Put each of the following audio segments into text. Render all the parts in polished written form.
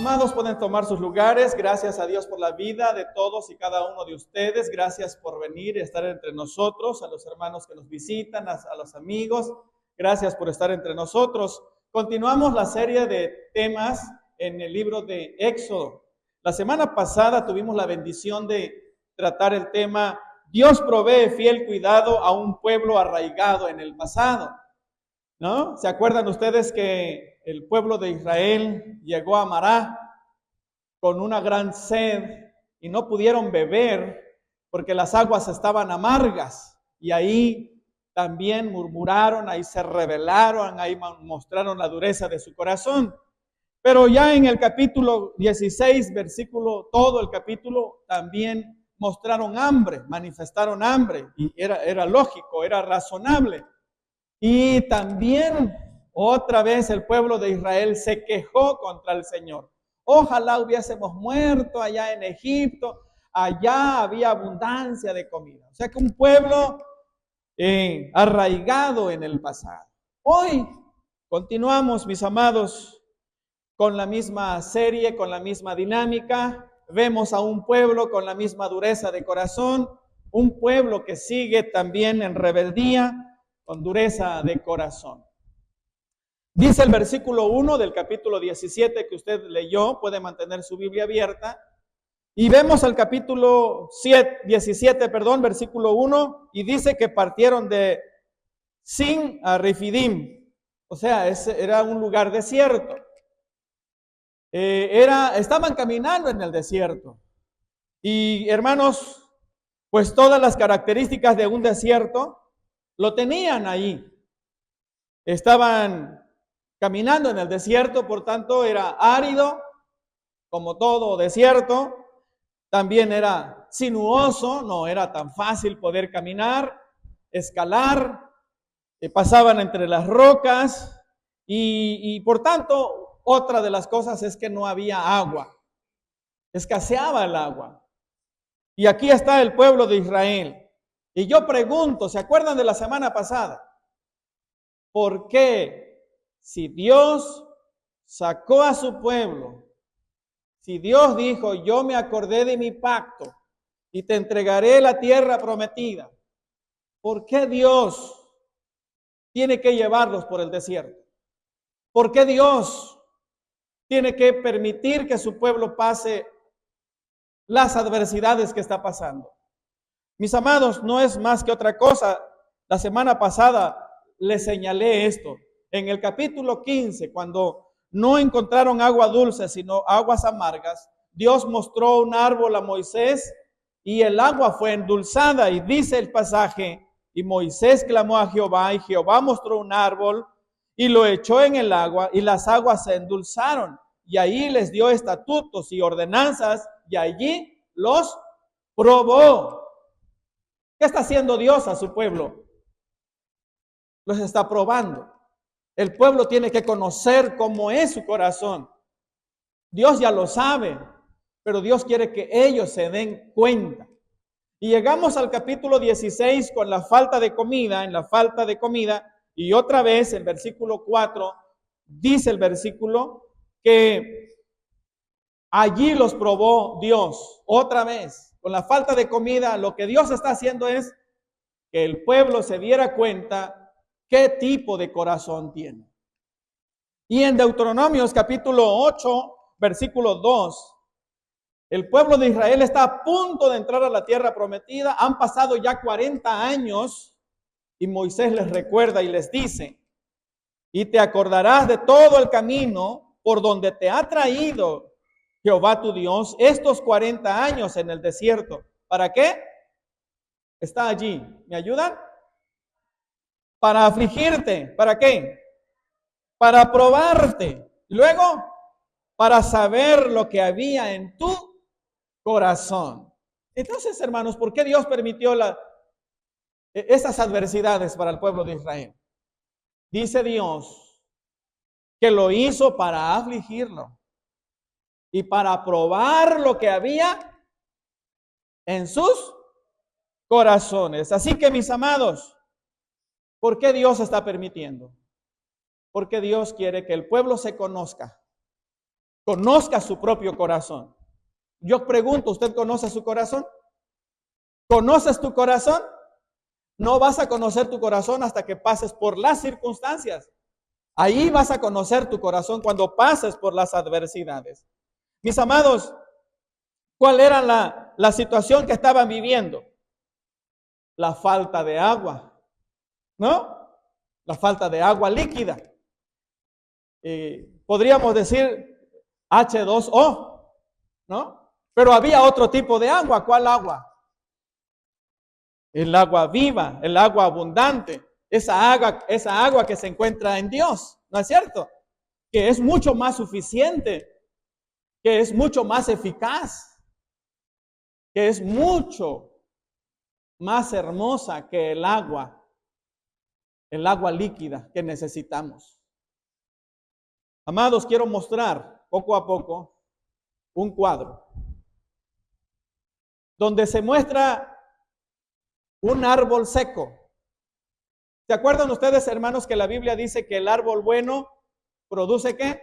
Amados, pueden tomar sus lugares. Gracias a Dios por la vida de todos y cada uno de ustedes. Gracias por venir y estar entre nosotros, a los hermanos que nos visitan, a los amigos. Gracias por estar entre nosotros. Continuamos la serie de temas en el libro de Éxodo. La semana pasada tuvimos la bendición de tratar el tema Dios provee fiel cuidado a un pueblo arraigado en el pasado, ¿no? ¿Se acuerdan ustedes que el pueblo de Israel llegó a Mará con una gran sed y no pudieron beber porque las aguas estaban amargas? Y ahí también murmuraron, ahí se rebelaron, ahí mostraron la dureza de su corazón. Pero ya en el capítulo 16, versículo, todo el capítulo, también mostraron hambre, manifestaron hambre, y era lógico, era razonable. Y también otra vez el pueblo de Israel se quejó contra el Señor. Ojalá hubiésemos muerto allá en Egipto, allá había abundancia de comida. O sea que un pueblo arraigado en el pasado. Hoy continuamos, mis amados, con la misma serie, con la misma dinámica. Vemos a un pueblo con la misma dureza de corazón, un pueblo que sigue también en rebeldía, con dureza de corazón. Dice el versículo 1 del capítulo 17 que usted leyó, puede mantener su Biblia abierta, y vemos el capítulo 17, versículo 1, y dice que partieron de Sin a Refidim, o sea, era un lugar desierto. Estaban caminando en el desierto. Y hermanos, pues todas las características de un desierto lo tenían ahí. Estaban caminando en el desierto, por tanto era árido, como todo desierto. También era sinuoso, no era tan fácil poder caminar, escalar. Pasaban entre las rocas y por tanto, otra de las cosas es que no había agua. Escaseaba el agua. Y aquí está el pueblo de Israel. Y yo pregunto, ¿se acuerdan de la semana pasada? ¿Por qué si Dios sacó a su pueblo, si Dios dijo, yo me acordé de mi pacto y te entregaré la tierra prometida, ¿por qué Dios tiene que llevarlos por el desierto? ¿Por qué Dios tiene que permitir que su pueblo pase las adversidades que está pasando? Mis amados, no es más que otra cosa. La semana pasada les señalé esto. En el capítulo 15, cuando no encontraron agua dulce, sino aguas amargas, Dios mostró un árbol a Moisés y el agua fue endulzada. Y dice el pasaje, y Moisés clamó a Jehová, y Jehová mostró un árbol y lo echó en el agua, y las aguas se endulzaron. Y ahí les dio estatutos y ordenanzas, y allí los probó. ¿Qué está haciendo Dios a su pueblo? Los está probando. El pueblo tiene que conocer cómo es su corazón. Dios ya lo sabe, pero Dios quiere que ellos se den cuenta. Y llegamos al capítulo 16 con la falta de comida, en la falta de comida, y otra vez el versículo 4, dice el versículo que allí los probó Dios, otra vez, con la falta de comida. Lo que Dios está haciendo es que el pueblo se diera cuenta qué tipo de corazón tiene. Y en Deuteronomios capítulo 8, versículo 2, el pueblo de Israel está a punto de entrar a la tierra prometida. Han pasado ya 40 años y Moisés les recuerda y les dice, y te acordarás de todo el camino por donde te ha traído Jehová tu Dios estos 40 años en el desierto. ¿Para qué? Está allí. ¿Me ayudan? Para afligirte. ¿Para qué? Para probarte. Luego, para saber lo que había en tu corazón. Entonces, hermanos, ¿por qué Dios permitió esas adversidades para el pueblo de Israel? Dice Dios que lo hizo para afligirlo y para probar lo que había en sus corazones. Así que, mis amados, ¿por qué Dios está permitiendo? Porque Dios quiere que el pueblo se conozca. conozca su propio corazón. Yo pregunto, ¿usted conoce su corazón? ¿Conoces tu corazón? No vas a conocer tu corazón hasta que pases por las circunstancias. Ahí vas a conocer tu corazón cuando pases por las adversidades. Mis amados, ¿cuál era la situación que estaban viviendo? La falta de agua, ¿no? La falta de agua líquida. Podríamos decir H2O, ¿no? Pero había otro tipo de agua. ¿Cuál agua? El agua viva, el agua abundante, esa agua que se encuentra en Dios, ¿no es cierto? Que es mucho más suficiente, que es mucho más eficaz, que es mucho más hermosa que el agua líquida que necesitamos. Amados, quiero mostrar poco a poco un cuadro donde se muestra un árbol seco. ¿Se acuerdan ustedes, hermanos, que la Biblia dice que el árbol bueno produce ¿qué?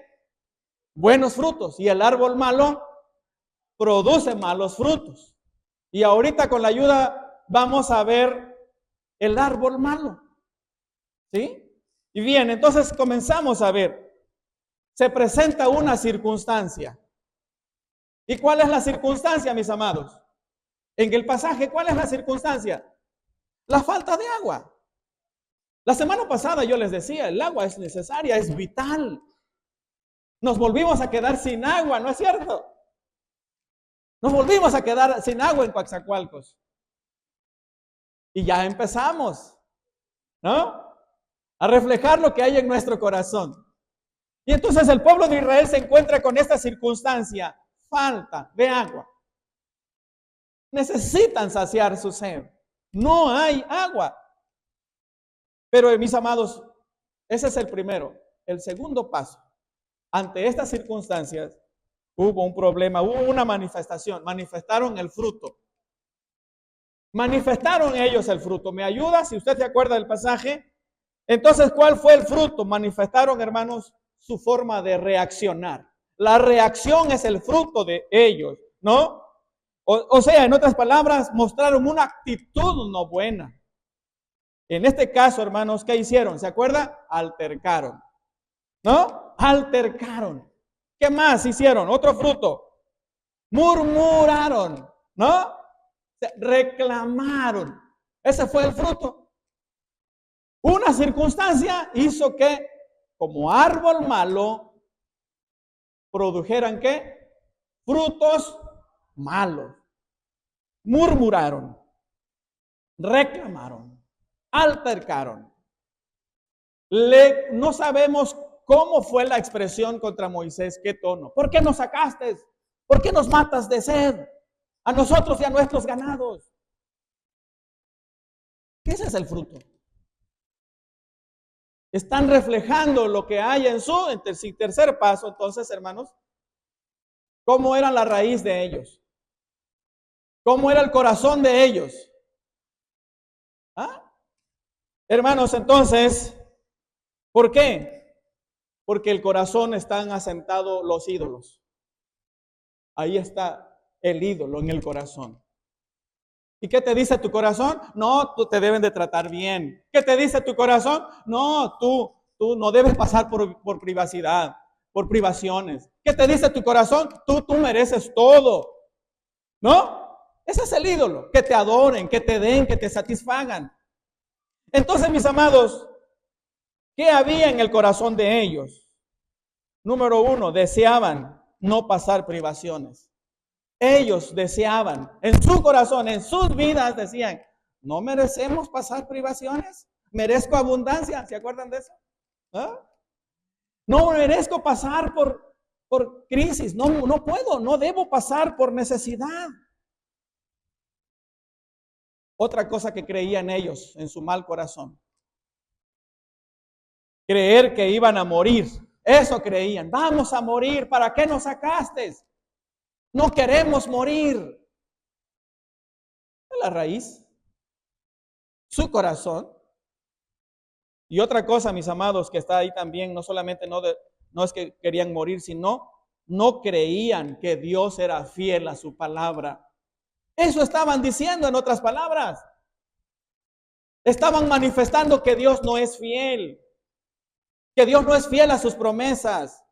Buenos frutos, y el árbol malo produce malos frutos. Y ahorita con la ayuda vamos a ver el árbol malo. ¿Sí? Y bien, entonces comenzamos a ver. Se presenta una circunstancia. ¿Y cuál es la circunstancia, mis amados? En el pasaje, ¿cuál es la circunstancia? La falta de agua. La semana pasada yo les decía, el agua es necesaria, es vital. Nos volvimos a quedar sin agua, ¿no es cierto? Nos volvimos a quedar sin agua en Coatzacoalcos. Y ya empezamos, ¿no? A reflejar lo que hay en nuestro corazón. Y entonces el pueblo de Israel se encuentra con esta circunstancia, falta de agua. Necesitan saciar su sed. No hay agua. Pero mis amados, ese es el primero. El segundo paso. Ante estas circunstancias hubo un problema, hubo una manifestación. Manifestaron el fruto. Manifestaron ellos el fruto. ¿Me ayuda? Si usted se acuerda del pasaje. Entonces, ¿cuál fue el fruto? Manifestaron, hermanos, su forma de reaccionar. La reacción es el fruto de ellos, ¿no? O sea, en otras palabras, mostraron una actitud no buena. En este caso, hermanos, ¿qué hicieron? ¿Se acuerda? Altercaron, ¿no? Altercaron. ¿Qué más hicieron? Otro fruto. Murmuraron, ¿no? Reclamaron. Ese fue el fruto. Una circunstancia hizo que, como árbol malo, produjeran ¿qué? Frutos malos. Murmuraron, reclamaron, altercaron. No sabemos cómo fue la expresión contra Moisés, qué tono. ¿Por qué nos sacaste? ¿Por qué nos matas de sed? A nosotros y a nuestros ganados. ¿Qué ese es el fruto? Están reflejando lo que hay en su tercer paso. Entonces, hermanos, ¿cómo era la raíz de ellos? ¿Cómo era el corazón de ellos? ¿Ah? Hermanos, entonces, ¿por qué? Porque el corazón están asentados los ídolos. Ahí está el ídolo en el corazón. ¿Y qué te dice tu corazón? No, tú te deben de tratar bien. ¿Qué te dice tu corazón? No, tú no debes pasar por privacidad, por privaciones. ¿Qué te dice tu corazón? Tú mereces todo. ¿No? Ese es el ídolo. Que te adoren, que te den, que te satisfagan. Entonces, mis amados, ¿qué había en el corazón de ellos? Número uno, deseaban no pasar privaciones. Ellos deseaban, en su corazón, en sus vidas, decían, no merecemos pasar privaciones, merezco abundancia. ¿Se acuerdan de eso? ¿Ah? No merezco pasar por crisis, no puedo, no debo pasar por necesidad. Otra cosa que creían ellos en su mal corazón. Creer que iban a morir. Eso creían. Vamos a morir. ¿Para qué nos sacaste? No queremos morir. La raíz. Su corazón. Y otra cosa, mis amados, que está ahí también, no solamente no es que querían morir, sino no creían que Dios era fiel a su palabra. Eso estaban diciendo, en otras palabras. Estaban manifestando que Dios no es fiel, que Dios no es fiel a sus promesas.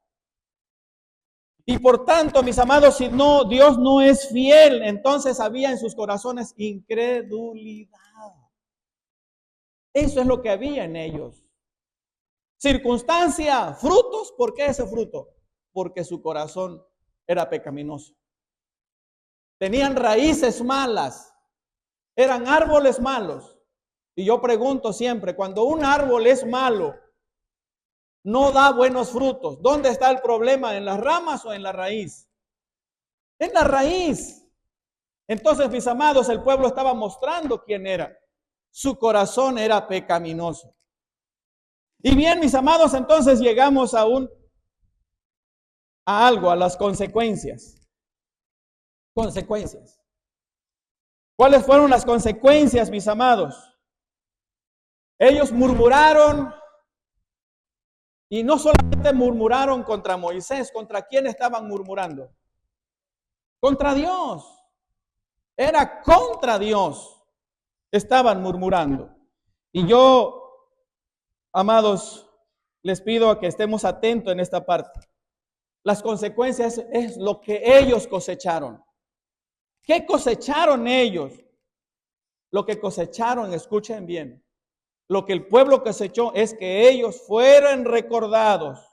Y por tanto, mis amados, si no, Dios no es fiel, entonces había en sus corazones incredulidad. Eso es lo que había en ellos. Circunstancia, frutos. ¿Por qué ese fruto? Porque su corazón era pecaminoso. Tenían raíces malas. Eran árboles malos. Y yo pregunto siempre, cuando un árbol es malo, no da buenos frutos, ¿dónde está el problema? ¿En las ramas o en la raíz? En la raíz. Entonces, mis amados, el pueblo estaba mostrando quién era. Su corazón era pecaminoso. Y bien, mis amados, entonces llegamos a algo, a las consecuencias. Consecuencias. ¿Cuáles fueron las consecuencias, mis amados? Ellos murmuraron, y no solamente murmuraron contra Moisés. ¿Contra quién estaban murmurando? Contra Dios. Era contra Dios. Estaban murmurando. Y yo, amados, les pido a que estemos atentos en esta parte. Las consecuencias es lo que ellos cosecharon. ¿Qué cosecharon ellos? Lo que cosecharon, escuchen bien. Lo que el pueblo cosechó es que ellos fueron recordados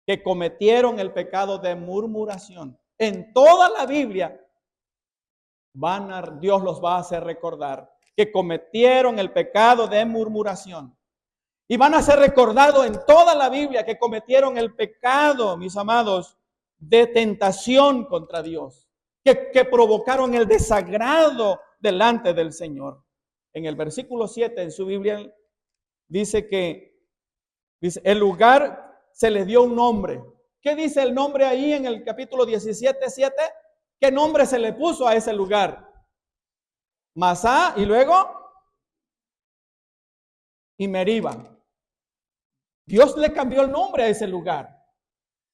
que cometieron el pecado de murmuración. En toda la Biblia, Dios los va a hacer recordar que cometieron el pecado de murmuración. Y van a ser recordados en toda la Biblia que cometieron el pecado, mis amados, de tentación contra Dios, que provocaron el desagrado delante del Señor. En el versículo 7 en su Biblia dice que el lugar se le dio un nombre. ¿Qué dice el nombre ahí en el capítulo 17:7? ¿Qué nombre se le puso a ese lugar? Masá y luego y Meriba. Dios le cambió el nombre a ese lugar.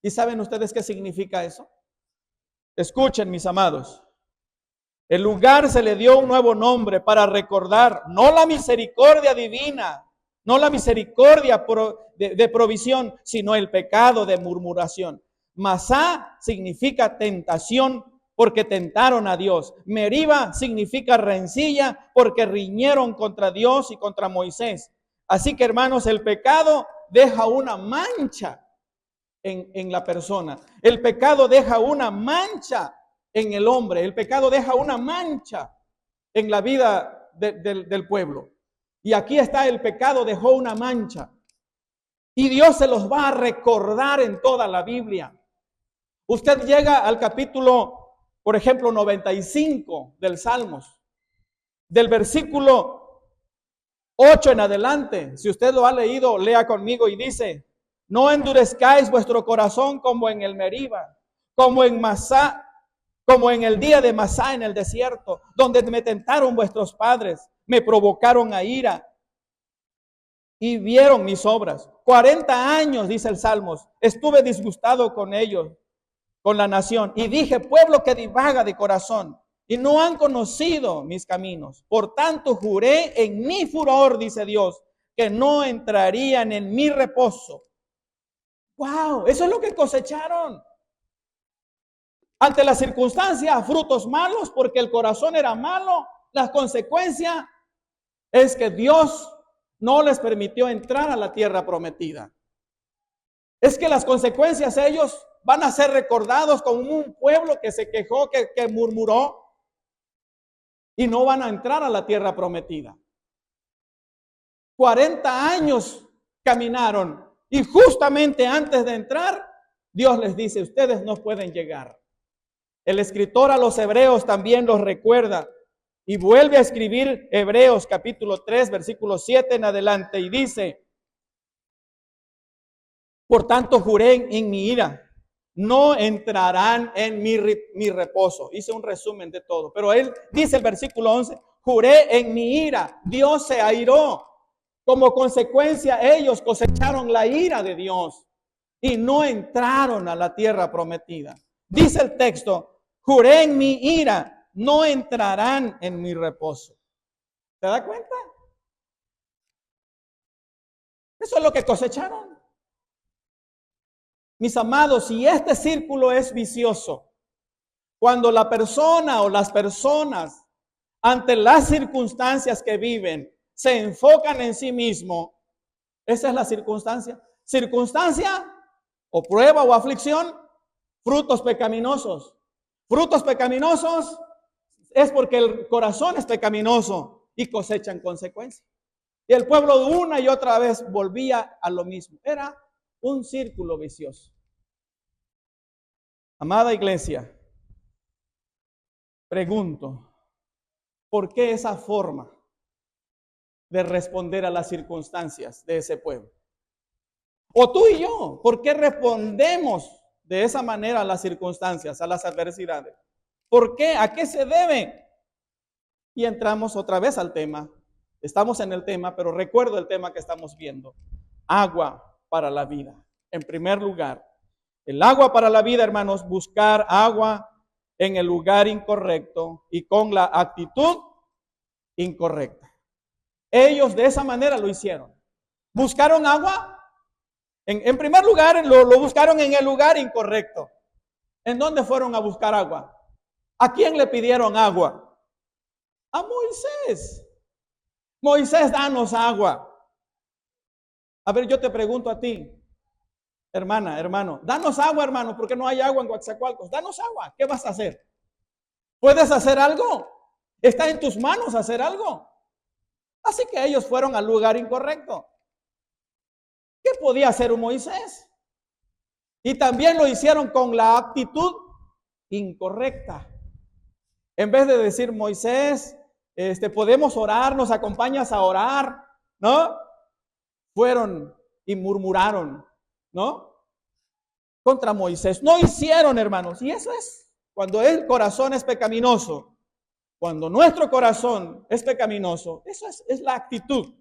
¿Y saben ustedes qué significa eso? Escuchen, mis amados. El lugar se le dio un nuevo nombre para recordar no la misericordia divina, no la misericordia de provisión, sino el pecado de murmuración. Masá significa tentación porque tentaron a Dios. Meriba significa rencilla porque riñeron contra Dios y contra Moisés. Así que, hermanos, el pecado deja una mancha en la persona. El pecado deja una mancha en el hombre. El pecado deja una mancha en la vida del pueblo. Y aquí está, el pecado dejó una mancha. Y Dios se los va a recordar en toda la Biblia. Usted llega al capítulo, por ejemplo, 95 del Salmos, del versículo 8 en adelante. Si usted lo ha leído, lea conmigo y dice: no endurezcáis vuestro corazón como en el Meriba, como en Masá, como en el día de Masá en el desierto, donde me tentaron vuestros padres, me provocaron a ira y vieron mis obras. 40 años, dice el Salmos, estuve disgustado con ellos, con la nación, y dije: pueblo que divaga de corazón, y no han conocido mis caminos. Por tanto, juré en mi furor, dice Dios, que no entrarían en mi reposo. ¡Wow! Eso es lo que cosecharon. Ante la circunstancia, frutos malos, porque el corazón era malo. La consecuencia es que Dios no les permitió entrar a la tierra prometida. Es que las consecuencias, ellos van a ser recordados como un pueblo que se quejó, que murmuró, y no van a entrar a la tierra prometida. 40 años caminaron, y justamente antes de entrar, Dios les dice: ustedes no pueden llegar. El escritor a los hebreos también los recuerda y vuelve a escribir Hebreos capítulo 3, versículo 7 en adelante, y dice: por tanto juré en mi ira, no entrarán en mi reposo. Hice un resumen de todo, pero él dice el versículo 11: juré en mi ira. Dios se airó. Como consecuencia, ellos cosecharon la ira de Dios. y no entraron a la tierra prometida. Dice el texto, juré en mi ira, no entrarán en mi reposo. ¿Te das cuenta? Eso es lo que cosecharon. Mis amados, si este círculo es vicioso, cuando la persona o las personas ante las circunstancias que viven se enfocan en sí mismo, esa es la circunstancia. Circunstancia o prueba o aflicción, frutos pecaminosos. Frutos pecaminosos es porque el corazón es pecaminoso y cosechan consecuencias. Y el pueblo una y otra vez volvía a lo mismo. Era un círculo vicioso. Amada iglesia, pregunto, ¿por qué esa forma de responder a las circunstancias de ese pueblo? O tú y yo, ¿por qué respondemos de esa manera a las circunstancias, a las adversidades? ¿Por qué? ¿A qué se debe? Y entramos otra vez al tema. Estamos en el tema, pero recuerdo el tema que estamos viendo. Agua para la vida. En primer lugar, el agua para la vida, hermanos, buscar agua en el lugar incorrecto y con la actitud incorrecta. Ellos de esa manera lo hicieron. Buscaron agua. En primer lugar, lo buscaron en el lugar incorrecto. ¿En dónde fueron a buscar agua? ¿A quién le pidieron agua? A Moisés. Moisés, danos agua. A ver, yo te pregunto a ti, hermana, hermano, danos agua, hermano, porque no hay agua en Coatzacoalcos. Danos agua. ¿Qué vas a hacer? ¿Puedes hacer algo? ¿Está en tus manos hacer algo? Así que ellos fueron al lugar incorrecto. ¿Qué podía hacer un Moisés? Y también lo hicieron con la actitud incorrecta. En vez de decir, Moisés, podemos orar, nos acompañas a orar, ¿no? Fueron y murmuraron, ¿no? Contra Moisés. No hicieron, hermanos. Y eso es cuando el corazón es pecaminoso. Cuando nuestro corazón es pecaminoso, eso es la actitud.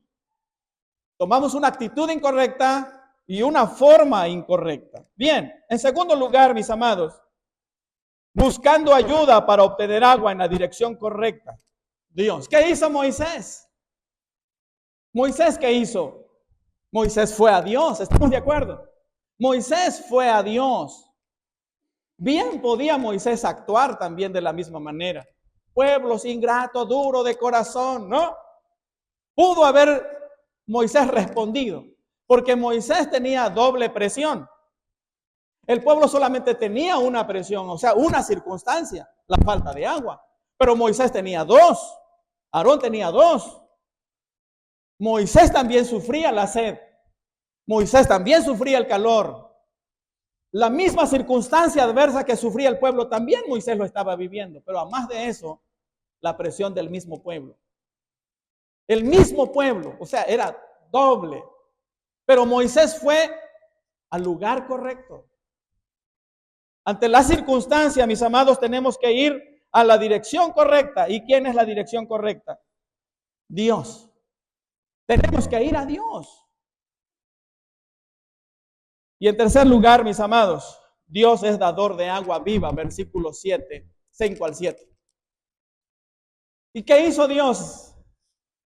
Tomamos una actitud incorrecta y una forma incorrecta. Bien, en segundo lugar, mis amados, buscando ayuda para obtener agua en la dirección correcta. Dios, ¿qué hizo Moisés? Moisés, ¿qué hizo? Moisés fue a Dios, ¿estamos de acuerdo? Moisés fue a Dios. Bien podía Moisés actuar también de la misma manera. Pueblos ingratos, duro de corazón, ¿no? Pudo haber Moisés respondido, porque Moisés tenía doble presión. El pueblo solamente tenía una presión, o sea, una circunstancia, la falta de agua. Pero Moisés tenía dos, Aarón tenía dos. Moisés también sufría la sed. Moisés también sufría el calor. La misma circunstancia adversa que sufría el pueblo, también Moisés lo estaba viviendo. Pero además de eso, la presión del mismo pueblo. El mismo pueblo, o sea, era doble. Pero Moisés fue al lugar correcto. Ante la circunstancia, mis amados, tenemos que ir a la dirección correcta. ¿Y quién es la dirección correcta? Dios. Tenemos que ir a Dios. Y en tercer lugar, mis amados, Dios es dador de agua viva, versículo 7, 5 al 7. ¿Y qué hizo Dios?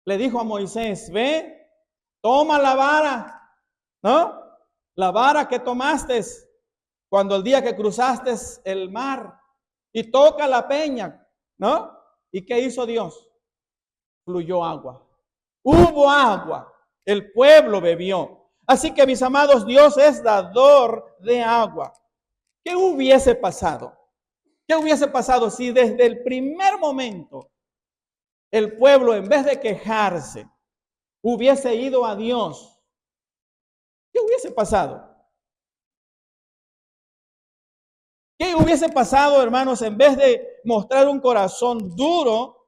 Le dijo a Moisés, ve, toma la vara, ¿no? La vara que tomaste cuando el día que cruzaste el mar y toca la peña, ¿no? ¿Y qué hizo Dios? Fluyó agua. Hubo agua. El pueblo bebió. Así que, mis amados, Dios es dador de agua. ¿Qué hubiese pasado? ¿Qué hubiese pasado si desde el primer momento el pueblo, en vez de quejarse, hubiese ido a Dios? ¿Qué hubiese pasado? ¿Qué hubiese pasado, hermanos, en vez de mostrar un corazón duro,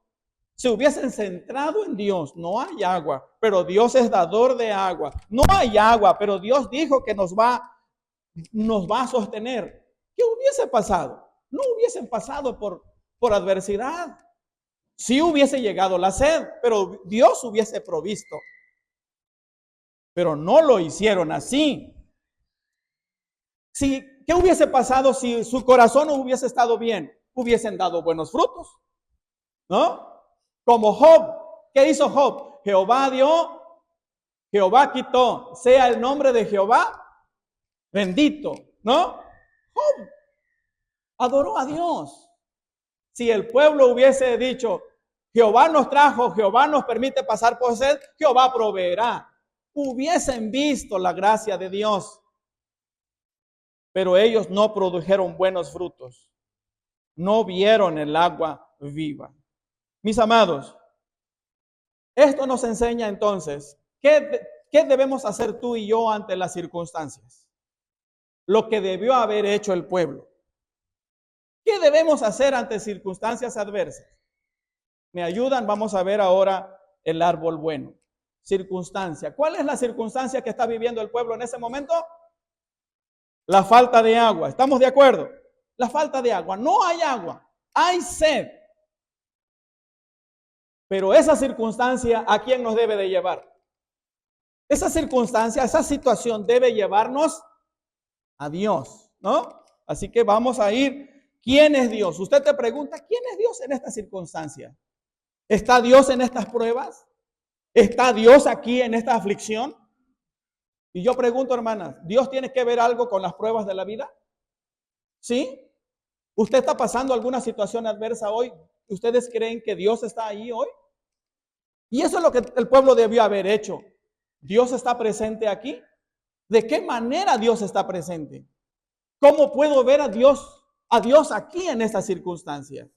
se hubiesen centrado en Dios? No hay agua, pero Dios es dador de agua. No hay agua, pero Dios dijo que nos va a sostener. ¿Qué hubiese pasado? No hubiesen pasado por adversidad. Sí hubiese llegado la sed, pero Dios hubiese provisto. Pero no lo hicieron así. ¿Qué hubiese pasado si su corazón no hubiese estado bien? Hubiesen dado buenos frutos, ¿no? Como Job. ¿Qué hizo Job? Jehová dio, Jehová quitó. Sea el nombre de Jehová bendito, ¿no? Job adoró a Dios. Si el pueblo hubiese dicho, Jehová nos trajo, Jehová nos permite pasar por sed, Jehová proveerá. Hubiesen visto la gracia de Dios. Pero ellos no produjeron buenos frutos. No vieron el agua viva. Mis amados, esto nos enseña entonces, ¿qué debemos hacer tú y yo ante las circunstancias? Lo que debió haber hecho el pueblo. ¿Qué debemos hacer ante circunstancias adversas? ¿Me ayudan? Vamos a ver ahora el árbol bueno. Circunstancia. ¿Cuál es la circunstancia que está viviendo el pueblo en ese momento? La falta de agua. ¿Estamos de acuerdo? La falta de agua. No hay agua. Hay sed. Pero esa circunstancia, ¿a quién nos debe de llevar? Esa circunstancia, esa situación debe llevarnos a Dios, ¿no? Así que vamos a ir. ¿Quién es Dios? Usted te pregunta, ¿quién es Dios en esta circunstancia? ¿Está Dios en estas pruebas? ¿Está Dios aquí en esta aflicción? Y yo pregunto, hermanas, ¿Dios tiene que ver algo con las pruebas de la vida? ¿Sí? ¿Usted está pasando alguna situación adversa hoy? ¿Ustedes creen que Dios está ahí hoy? Y eso es lo que el pueblo debió haber hecho. ¿Dios está presente aquí? ¿De qué manera Dios está presente? ¿Cómo puedo ver a Dios aquí en estas circunstancias?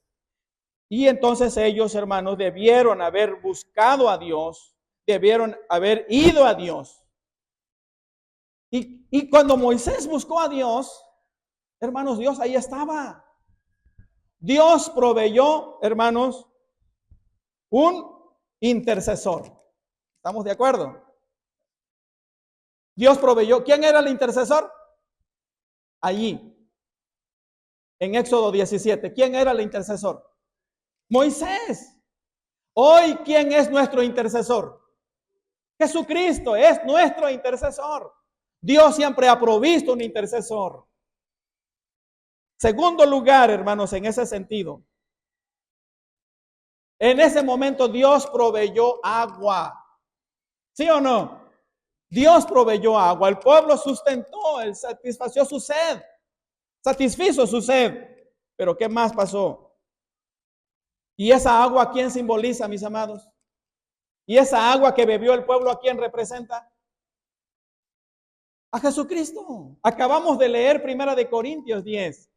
Y entonces ellos, hermanos, debieron haber buscado a Dios, debieron haber ido a Dios. Y cuando Moisés buscó a Dios, hermanos, Dios ahí estaba. Dios proveyó, hermanos, un intercesor. ¿Estamos de acuerdo? Dios proveyó. ¿Quién era el intercesor? Allí, en Éxodo 17. ¿Quién era el intercesor? Moisés. Hoy, ¿quién es nuestro intercesor? Jesucristo es nuestro intercesor. Dios siempre ha provisto un intercesor. Segundo lugar, hermanos, en ese sentido. En ese momento Dios proveyó agua. ¿Sí o no? Dios proveyó agua. El pueblo sustentó, él satisfació su sed. Satisfizo su sed. Pero ¿qué más pasó? ¿Y esa agua a quién simboliza, mis amados? ¿Y esa agua que bebió el pueblo a quién representa? A Jesucristo. Acabamos de leer 1 de Corintios 10.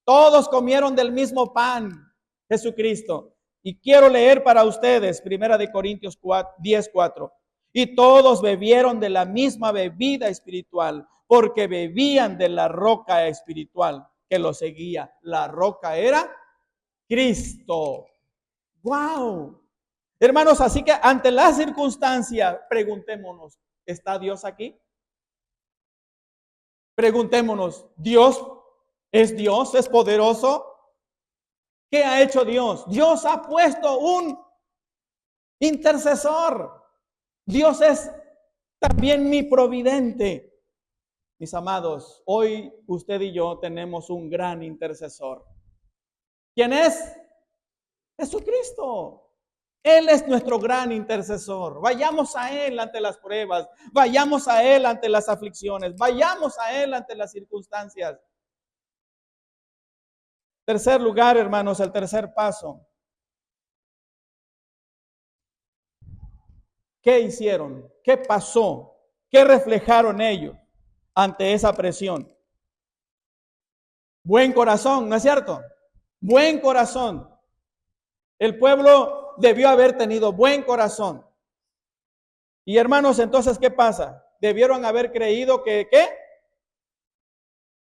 Todos comieron del mismo pan, Jesucristo. Y quiero leer para ustedes 1 de Corintios 10:4. Y todos bebieron de la misma bebida espiritual, porque bebían de la roca espiritual que los seguía. La roca era Cristo. ¡Wow! Hermanos, así que ante la circunstancia, preguntémonos, ¿está Dios aquí? Preguntémonos, ¿Dios es poderoso? ¿Qué ha hecho Dios? Dios ha puesto un intercesor. Dios es también mi providente. Mis amados, hoy usted y yo tenemos un gran intercesor. ¿Quién es? Jesucristo. Él es nuestro gran intercesor. Vayamos a Él ante las pruebas. Vayamos a Él ante las aflicciones. Vayamos a Él ante las circunstancias. Tercer lugar, hermanos, el tercer paso. ¿Qué hicieron? ¿Qué pasó? ¿Qué reflejaron ellos ante esa presión? Buen corazón, ¿no es cierto? Buen corazón. El pueblo debió haber tenido buen corazón. Y hermanos, entonces, ¿qué pasa? Debieron haber creído que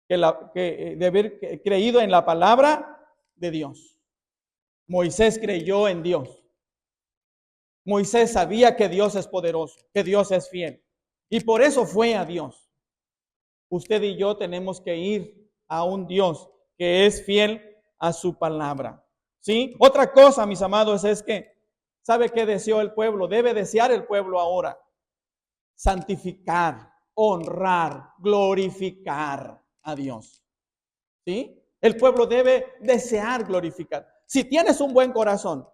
de haber creído en la palabra de Dios. Moisés creyó en Dios. Moisés sabía que Dios es poderoso, que Dios es fiel. Y por eso fue a Dios. Usted y yo tenemos que ir a un Dios que es fiel a su palabra. ¿Sí? Otra cosa, mis amados, es que, ¿sabe qué deseó el pueblo? Debe desear el pueblo ahora. Santificar, honrar, glorificar. a Dios. ¿Sí? El pueblo debe desear glorificar. Si tienes un buen corazón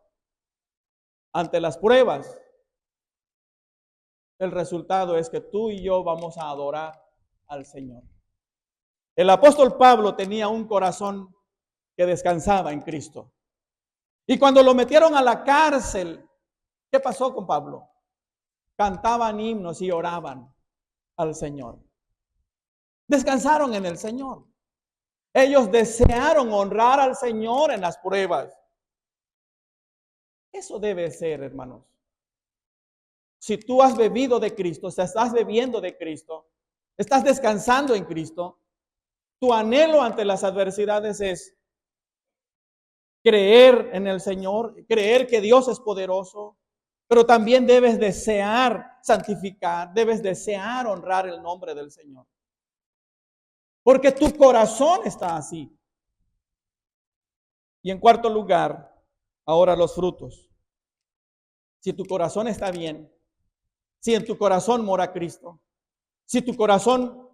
ante las pruebas, el resultado es que tú y yo vamos a adorar al Señor. El apóstol Pablo tenía un corazón que descansaba en Cristo. Y cuando lo metieron a la cárcel, ¿qué pasó con Pablo? Cantaban himnos y oraban al Señor. Descansaron en el Señor. Ellos desearon honrar al Señor en las pruebas. Eso debe ser, hermanos. Si tú has bebido de Cristo, o sea, estás bebiendo de Cristo, estás descansando en Cristo, tu anhelo ante las adversidades es creer en el Señor, creer que Dios es poderoso, pero también debes desear santificar, debes desear honrar el nombre del Señor. Porque tu corazón está así. Y en cuarto lugar, ahora los frutos. Si tu corazón está bien, si en tu corazón mora Cristo, si tu corazón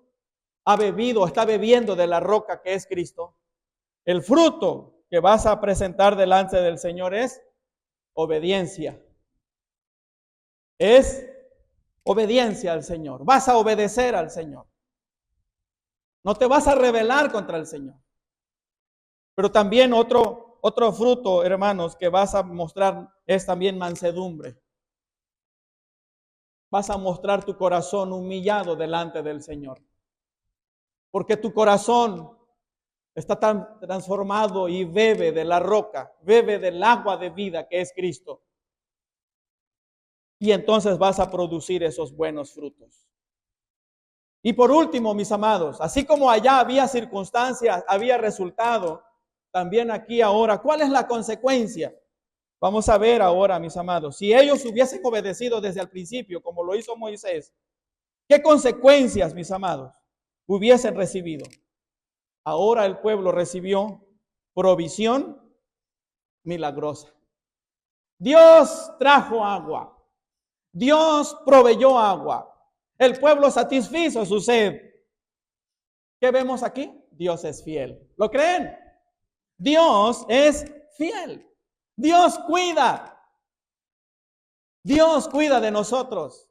ha bebido, está bebiendo de la roca que es Cristo, el fruto que vas a presentar delante del Señor es obediencia. Es obediencia al Señor. Vas a obedecer al Señor. No te vas a rebelar contra el Señor. Pero también otro fruto, hermanos, que vas a mostrar es también mansedumbre. Vas a mostrar tu corazón humillado delante del Señor. Porque tu corazón está tan transformado y bebe de la roca, bebe del agua de vida que es Cristo. Y entonces vas a producir esos buenos frutos. Y por último, mis amados, así como allá había circunstancias, había resultado, también aquí ahora, ¿cuál es la consecuencia? Vamos a ver ahora, mis amados, si ellos hubiesen obedecido desde el principio, como lo hizo Moisés, ¿qué consecuencias, mis amados, hubiesen recibido? Ahora el pueblo recibió provisión milagrosa. Dios trajo agua. Dios proveyó agua. El pueblo satisfizo su sed. ¿Qué vemos aquí? Dios es fiel. ¿Lo creen? Dios es fiel. Dios cuida. Dios cuida de nosotros.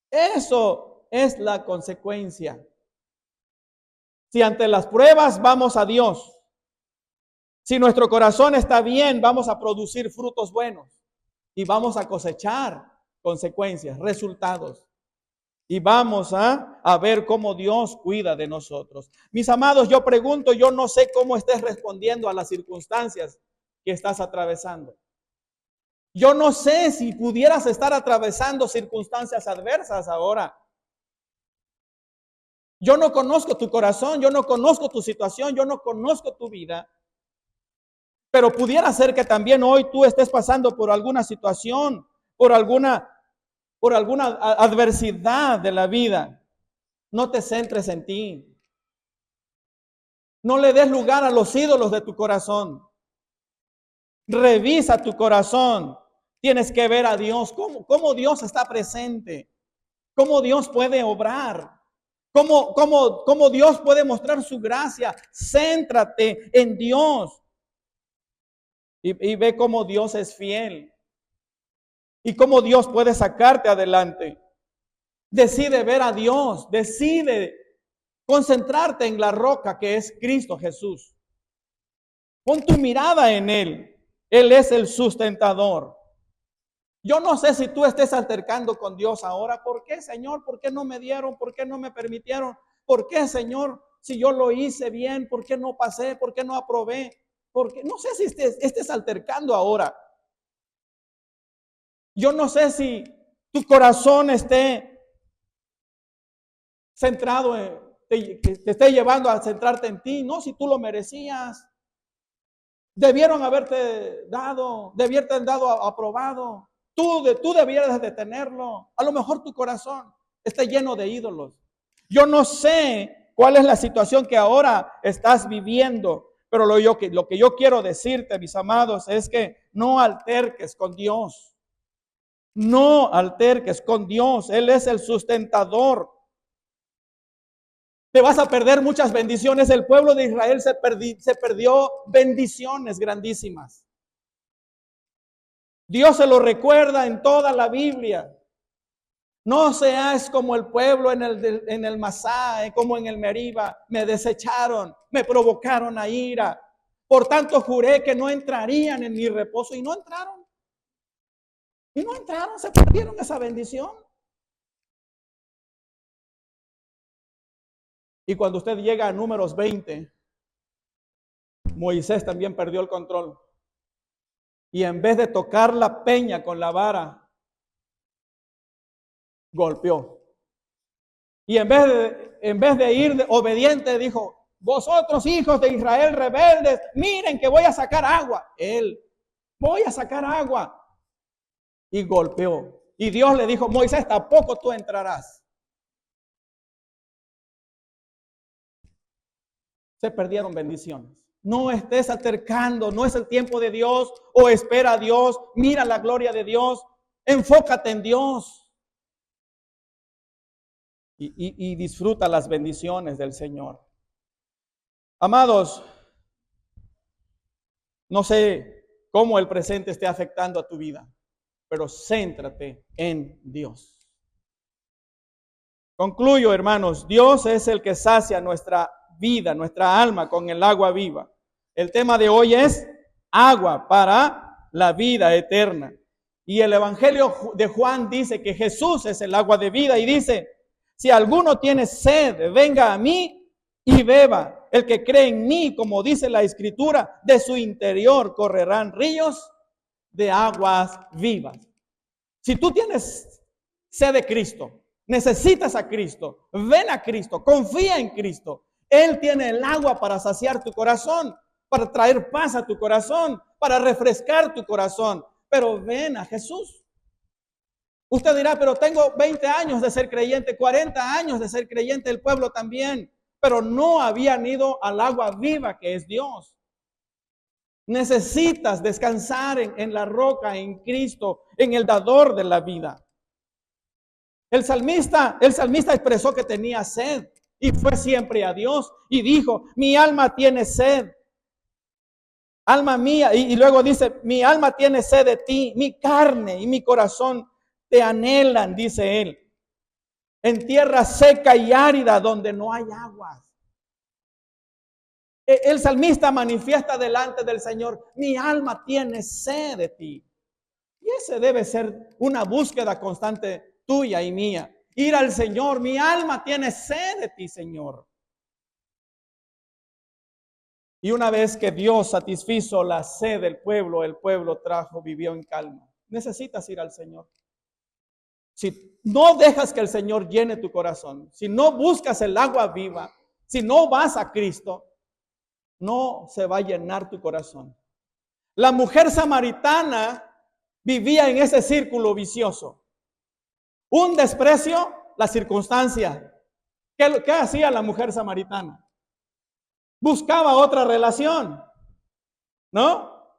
Eso es la consecuencia. Si ante las pruebas vamos a Dios, si nuestro corazón está bien, vamos a producir frutos buenos y vamos a cosechar consecuencias, resultados. Y vamos a ver cómo Dios cuida de nosotros. Mis amados, yo pregunto, yo no sé cómo estés respondiendo a las circunstancias que estás atravesando. Yo no sé si pudieras estar atravesando circunstancias adversas ahora. Yo no conozco tu corazón, yo no conozco tu situación, yo no conozco tu vida. Pero pudiera ser que también hoy tú estés pasando por alguna situación, por alguna adversidad de la vida. No te centres en ti. No le des lugar a los ídolos de tu corazón. Revisa tu corazón. Tienes que ver a Dios, cómo Dios está presente, cómo Dios puede obrar, cómo Dios puede mostrar su gracia. Céntrate en Dios y ve cómo Dios es fiel y cómo Dios puede sacarte adelante. Decide ver a Dios, decide concentrarte en la roca que es Cristo Jesús. Pon tu mirada en Él. Él es el sustentador. Yo no sé si tú estés altercando con Dios ahora. ¿Por qué, Señor? ¿Por qué no me dieron? ¿Por qué no me permitieron? ¿Por qué, Señor? Si yo lo hice bien, ¿por qué no pasé? ¿Por qué no aprobé? Porque no sé si estés altercando ahora. Yo no sé si tu corazón esté centrado que te esté llevando a centrarte en ti. No, si tú lo merecías. Debieron haberte dado, debieron dado aprobado. Tú debieras de tenerlo. A lo mejor tu corazón está lleno de ídolos. Yo no sé cuál es la situación que ahora estás viviendo, pero lo que yo quiero decirte, mis amados, es que no alterques con Dios. No alterques con Dios. Él es el sustentador. Te vas a perder muchas bendiciones. El pueblo de Israel se perdió bendiciones grandísimas. Dios se lo recuerda en toda la Biblia. No seas como el pueblo en el Masá, como en el Meriba. Me desecharon, me provocaron a ira. Por tanto juré que no entrarían en mi reposo y no entraron. Y no entraron, se perdieron esa bendición. Y cuando usted llega a Números 20, Moisés también perdió el control. Y en vez de tocar la peña con la vara, golpeó. Y en vez de ir obediente, dijo: vosotros hijos de Israel rebeldes, miren que voy a sacar agua. Voy a sacar agua. Y golpeó. Y Dios le dijo: Moisés, tampoco tú entrarás. Se perdieron bendiciones. No estés acercando, no es el tiempo de Dios, o espera a Dios, mira la gloria de Dios, enfócate en Dios. Y disfruta las bendiciones del Señor. Amados, no sé cómo el presente esté afectando a tu vida, pero céntrate en Dios. Concluyo, hermanos, Dios es el que sacia nuestra vida, nuestra alma con el agua viva. El tema de hoy es agua para la vida eterna. Y el Evangelio de Juan dice que Jesús es el agua de vida y dice: si alguno tiene sed, venga a mí y beba. El que cree en mí, como dice la Escritura, de su interior correrán ríos de aguas vivas. Si tú tienes sed de Cristo, necesitas a Cristo, ven a Cristo, confía en Cristo. Él tiene el agua para saciar tu corazón, para traer paz a tu corazón, para refrescar tu corazón. Pero ven a Jesús. Usted dirá: pero tengo 20 años de ser creyente, 40 años de ser creyente, el pueblo también, pero no habían ido al agua viva que es Dios. Necesitas descansar en la roca, en Cristo, en el dador de la vida. El salmista expresó que tenía sed y fue siempre a Dios y dijo: mi alma tiene sed. Alma mía, y luego dice: mi alma tiene sed de ti, mi carne y mi corazón te anhelan, dice él, en tierra seca y árida donde no hay aguas. El salmista manifiesta delante del Señor: mi alma tiene sed de ti. Y ese debe ser una búsqueda constante tuya y mía. Ir al Señor: mi alma tiene sed de ti, Señor. Y una vez que Dios satisfizo la sed del pueblo, el pueblo vivió en calma. Necesitas ir al Señor. Si no dejas que el Señor llene tu corazón, si no buscas el agua viva, si no vas a Cristo, no se va a llenar tu corazón. La mujer samaritana vivía en ese círculo vicioso. Un desprecio, la circunstancia. ¿Qué hacía la mujer samaritana? Buscaba otra relación, ¿no?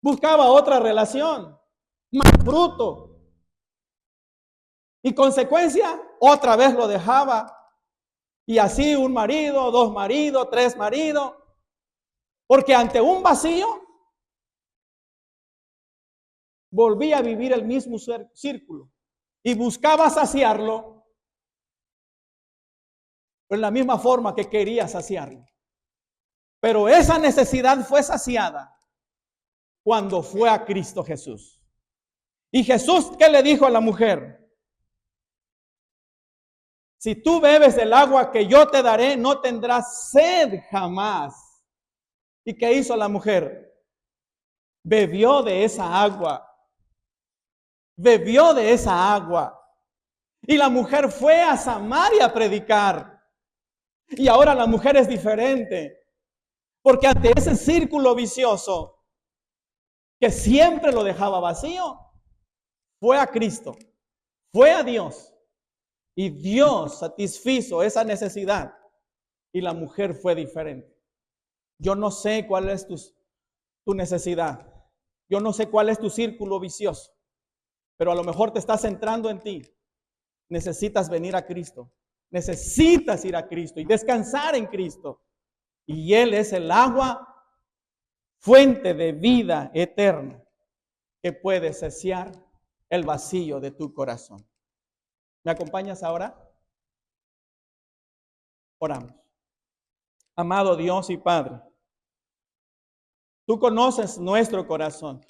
Buscaba otra relación, más fruto. Y consecuencia, otra vez lo dejaba. Y así un marido, 2 maridos, 3 maridos. Porque ante un vacío, volvía a vivir el mismo círculo. Y buscaba saciarlo en la misma forma que quería saciarlo. Pero esa necesidad fue saciada cuando fue a Cristo Jesús. Y Jesús, ¿qué le dijo a la mujer? Si tú bebes del agua que yo te daré, no tendrás sed jamás. ¿Y qué hizo la mujer? Bebió de esa agua. Bebió de esa agua. Y la mujer fue a Samaria a predicar. Y ahora la mujer es diferente. Porque ante ese círculo vicioso que siempre lo dejaba vacío, fue a Cristo, fue a Dios. Y Dios satisfizo esa necesidad. Y la mujer fue diferente. Yo no sé cuál es tu necesidad. Yo no sé cuál es tu círculo vicioso. Pero a lo mejor te estás centrando en ti. Necesitas venir a Cristo. Necesitas ir a Cristo y descansar en Cristo. Y Él es el agua, fuente de vida eterna, que puede saciar el vacío de tu corazón. ¿Me acompañas ahora? Oramos. Amado Dios y Padre, tú conoces nuestro corazón.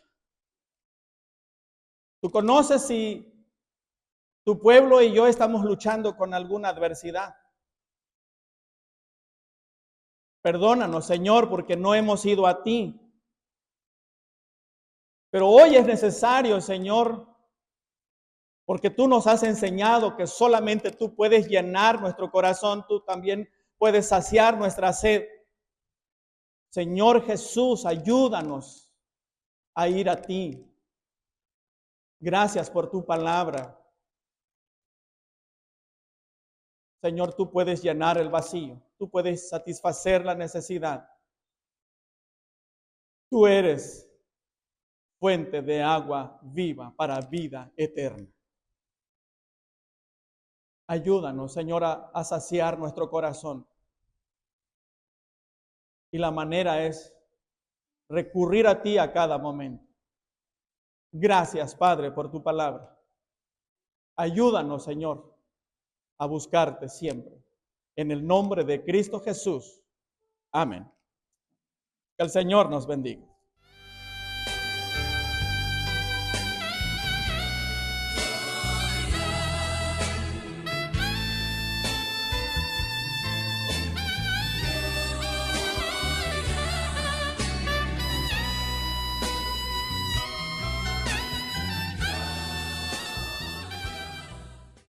Tú conoces si tu pueblo y yo estamos luchando con alguna adversidad. Perdónanos, Señor, porque no hemos ido a ti. Pero hoy es necesario, Señor, porque tú nos has enseñado que solamente tú puedes llenar nuestro corazón, tú también puedes saciar nuestra sed. Señor Jesús, ayúdanos a ir a ti. Gracias por tu palabra. Señor, tú puedes llenar el vacío, tú puedes satisfacer la necesidad. Tú eres fuente de agua viva para vida eterna. Ayúdanos, Señor, a saciar nuestro corazón. Y la manera es recurrir a ti a cada momento. Gracias, Padre, por tu palabra. Ayúdanos, Señor, a buscarte siempre. En el nombre de Cristo Jesús. Amén. Que el Señor nos bendiga.